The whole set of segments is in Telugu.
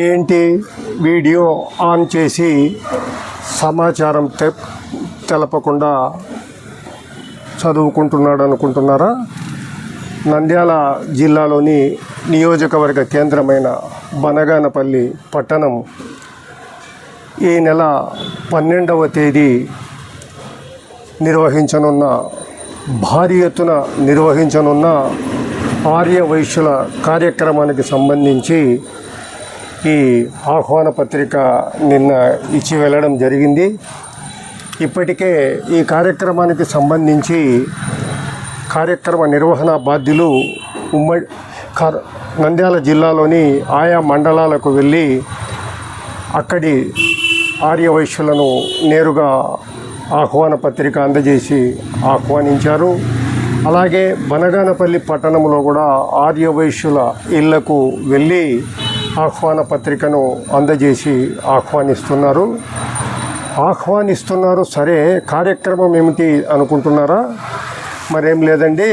ఏంటి వీడియో ఆన్ చేసి సమాచారం తెలపకుండా చదువుకుంటున్నాడు అనుకుంటున్నారా? నంద్యాల జిల్లాలోని నియోజకవర్గ కేంద్రమైన బనగానపల్లి పట్టణం ఈ నెల 12వ తేదీ భారీ ఎత్తున నిర్వహించనున్న ఆర్య వైశ్యుల కార్యక్రమానికి సంబంధించి ఈ ఆహ్వాన పత్రిక నిన్న ఇచ్చి వెళ్ళడం జరిగింది. ఇప్పటికే ఈ కార్యక్రమానికి సంబంధించి కార్యక్రమ నిర్వహణ బాధ్యులు నంద్యాల జిల్లాలోని ఆయా మండలాలకు వెళ్ళి అక్కడి ఆర్య వైశ్యులను నేరుగా ఆహ్వాన పత్రిక అందజేసి ఆహ్వానించారు. అలాగే బనగానపల్లి పట్టణంలో కూడా ఆర్య వైశ్యుల ఇళ్లకు వెళ్ళి ఆహ్వాన పత్రికను అందజేసి ఆహ్వానిస్తున్నారు. సరే, కార్యక్రమం ఏమిటి అనుకుంటున్నారా? మరేం లేదండి,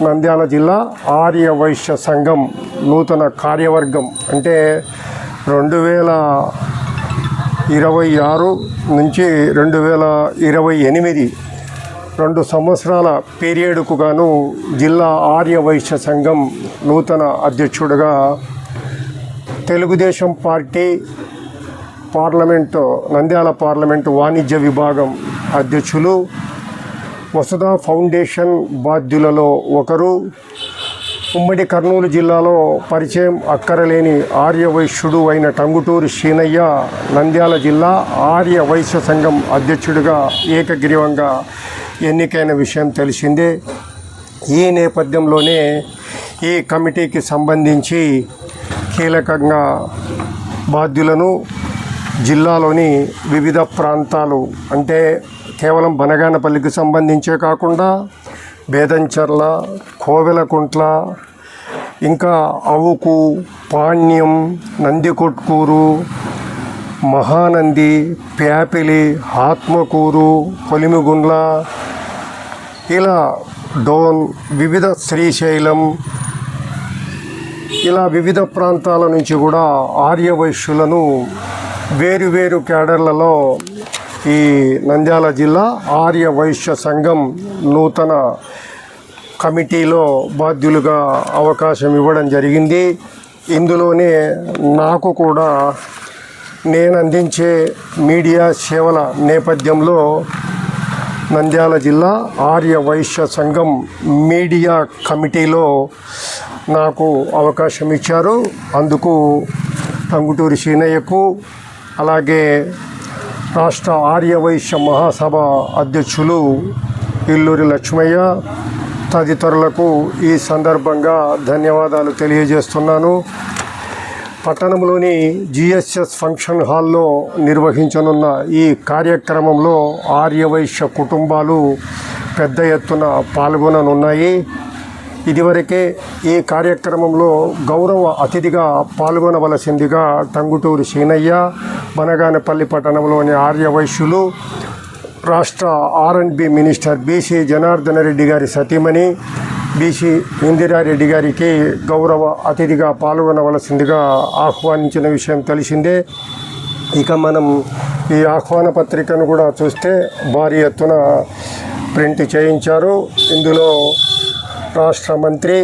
నంద్యాల జిల్లా ఆర్య వైశ్య సంఘం నూతన కార్యవర్గం అంటే 2026 నుంచి 2028 2 సంవత్సరాల పీరియడ్కు గాను జిల్లా ఆర్య వైశ్య సంఘం నూతన అధ్యక్షుడిగా తెలుగుదేశం పార్టీ నంద్యాల పార్లమెంటు వాణిజ్య విభాగం అధ్యక్షులు, వసుధ ఫౌండేషన్ బాధ్యులలో ఒకరు, ఉమ్మడి కర్నూలు జిల్లాలో పరిచయం అక్కరలేని ఆర్య వైశ్యుడు అయిన టంగుటూరి శీనయ్య నంద్యాల జిల్లా ఆర్య వైశ్య సంఘం అధ్యక్షుడిగా ఏకగ్రీవంగా ఎన్నికైన విషయం తెలిసిందే. ఈ నేపథ్యంలోనే ఈ కమిటీకి సంబంధించి కీలకంగా బాధ్యులను జిల్లాలోని వివిధ ప్రాంతాలు అంటే కేవలం బనగానపల్లికి సంబంధించే కాకుండా బేదంచర్ల, కోవెలకుంట్ల, ఇంకా అవుకు, పాణ్యం, నందికొట్కూరు, మహానంది, ప్యాపిలి, ఆత్మకూరు, కొలిమిగుండ్ల, ఇలా డోన్, వివిధ శ్రీశైలం, ఇలా వివిధ ప్రాంతాల నుంచి కూడా ఆర్య వైశ్యులను వేరు క్యాడర్లలో ఈ నంద్యాల జిల్లా ఆర్య వైశ్య సంఘం నూతన కమిటీలో బాధ్యులుగా అవకాశం ఇవ్వడం జరిగింది. ఇందులోనే నాకు కూడా నేను అందించే మీడియా సేవల నేపథ్యంలో నంద్యాల జిల్లా ఆర్య వైశ్య సంఘం మీడియా కమిటీలో నాకు అవకాశం ఇచ్చారు. అందుకు టంగుటూరి శీనయ్యకు, అలాగే రాష్ట్ర ఆర్య వైశ్య మహాసభ అధ్యక్షులు ఇల్లూరి లక్ష్మయ్య తదితరులకు ఈ సందర్భంగా ధన్యవాదాలు తెలియజేస్తున్నాను. పట్టణంలోని జిఎస్ఎస్ ఫంక్షన్ హాల్లో నిర్వహించనున్న ఈ కార్యక్రమంలో ఆర్య వైశ్య కుటుంబాలు పెద్ద ఎత్తున పాల్గొననున్నాయి. ఇదివరకే ఈ కార్యక్రమంలో గౌరవ అతిథిగా పాల్గొనవలసిందిగా టంగుటూరి శీనయ్య, బనగానపల్లి పట్టణంలోని ఆర్య వైశ్యులు, రాష్ట్ర R&B minister BC Janardhana Reddy గారి సతీమణి బీసీ ఇందిరారెడ్డి గారికి గౌరవ అతిథిగా పాల్గొనవలసిందిగా ఆహ్వానించిన విషయం తెలిసిందే. ఇక మనం ఈ ఆహ్వాన పత్రికను కూడా చూస్తే భారీ ఎత్తున ప్రింట్ చేయించారు. ఇందులో రాష్ట్ర మంత్రి,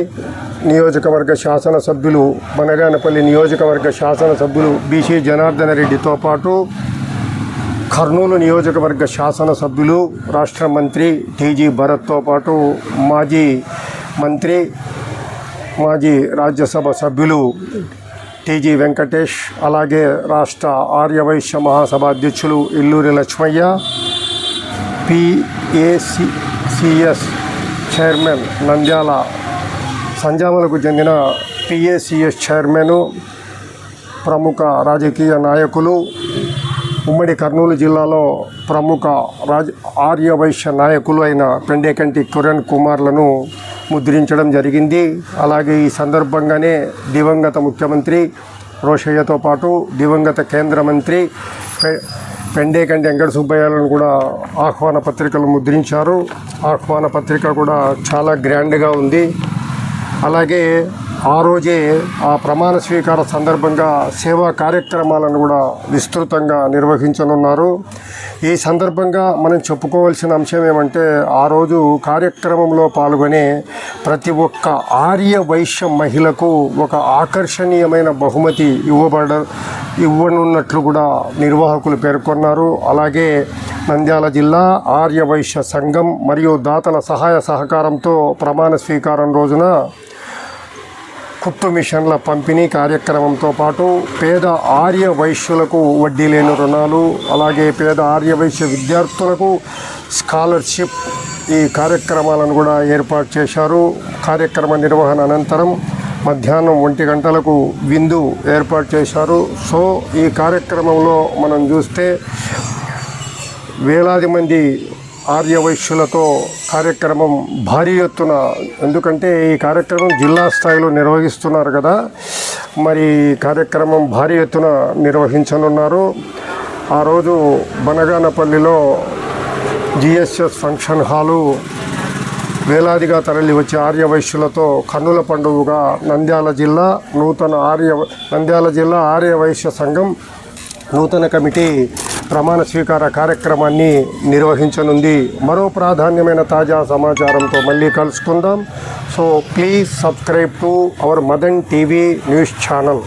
నియోజకవర్గ శాసనసభ్యులు, బనగానపల్లి నియోజకవర్గ శాసనసభ్యులు బీసీ జనార్దన రెడ్డితో పాటు కర్నూలు నియోజకవర్గ శాసనసభ్యులు, రాష్ట్ర మంత్రి టీజీ భరత్తో పాటు మాజీ మంత్రి, మాజీ రాజ్యసభ సభ్యులు టీజీ వెంకటేష్, అలాగే రాష్ట్ర ఆర్య వైశ్య మహాసభ అధ్యక్షులు ఇల్లూరి లక్ష్మయ్య, PACS చైర్మన్ నంద్యాల సంజామలకు చెందిన PACS చైర్మన్, ప్రముఖ రాజకీయ నాయకులు, ఉమ్మడి కర్నూలు జిల్లాలో ప్రముఖ ఆర్య వైశ్య నాయకులు అయిన పెండేకంటి కిరణ్ కుమార్లను ముద్రించడం జరిగింది. అలాగే ఈ సందర్భంగానే దివంగత ముఖ్యమంత్రి రోషయ్యతో పాటు దివంగత కేంద్ర మంత్రి పెండేకంటి వెంకట సుబ్బయ్యలను కూడా ఆహ్వాన పత్రికలు ముద్రించారు. ఆహ్వాన పత్రిక కూడా చాలా గ్రాండ్గా ఉంది. అలాగే ఆ రోజే ఆ ప్రమాణ స్వీకార సందర్భంగా సేవా కార్యక్రమాలను కూడా విస్తృతంగా నిర్వహించనున్నారు. ఈ సందర్భంగా మనం చెప్పుకోవాల్సిన అంశం ఏమంటే, ఆ రోజు కార్యక్రమంలో పాల్గొనే ప్రతి ఒక్క ఆర్య వైశ్య మహిళకు ఒక ఆకర్షణీయమైన బహుమతి ఇవ్వనున్నట్లు కూడా నిర్వాహకులు పేర్కొన్నారు. అలాగే నంద్యాల జిల్లా ఆర్య వైశ్య సంఘం మరియు దాతల సహాయ సహకారంతో ప్రమాణ స్వీకారం రోజున కుట్టు మిషన్ల పంపిణీ కార్యక్రమంతో పాటు పేద ఆర్య వైశ్యులకు వడ్డీ లేని రుణాలు, అలాగే పేద ఆర్య వైశ్య విద్యార్థులకు స్కాలర్షిప్ ఈ కార్యక్రమాలను కూడా ఏర్పాటు చేశారు. కార్యక్రమ నిర్వహణ అనంతరం మధ్యాహ్నం 1 గంటలకు విందు ఏర్పాటు చేశారు. సో ఈ కార్యక్రమంలో మనం చూస్తే వేలాది మంది ఆర్య వైశ్యులతో కార్యక్రమం భారీ ఎత్తున, ఎందుకంటే ఈ కార్యక్రమం జిల్లా స్థాయిలో నిర్వహిస్తున్నారు కదా, మరి కార్యక్రమం భారీ ఎత్తున నిర్వహించనున్నారు. ఆ రోజు బనగానపల్లిలో జిఎస్ఎస్ ఫంక్షన్ హాలు వేలాదిగా తరలి వచ్చే ఆర్య వైశ్యులతో కన్నుల పండుగగా నంద్యాల జిల్లా ఆర్య వైశ్య సంఘం నూతన కమిటీ ప్రమాణ స్వీకార కార్యక్రమాన్ని నిర్వహించనుంది. మరో ప్రాధాన్యమైన తాజా సమాచారంతో మళ్ళీ కలుసుకుందాం. So please subscribe to our Madan TV news channel.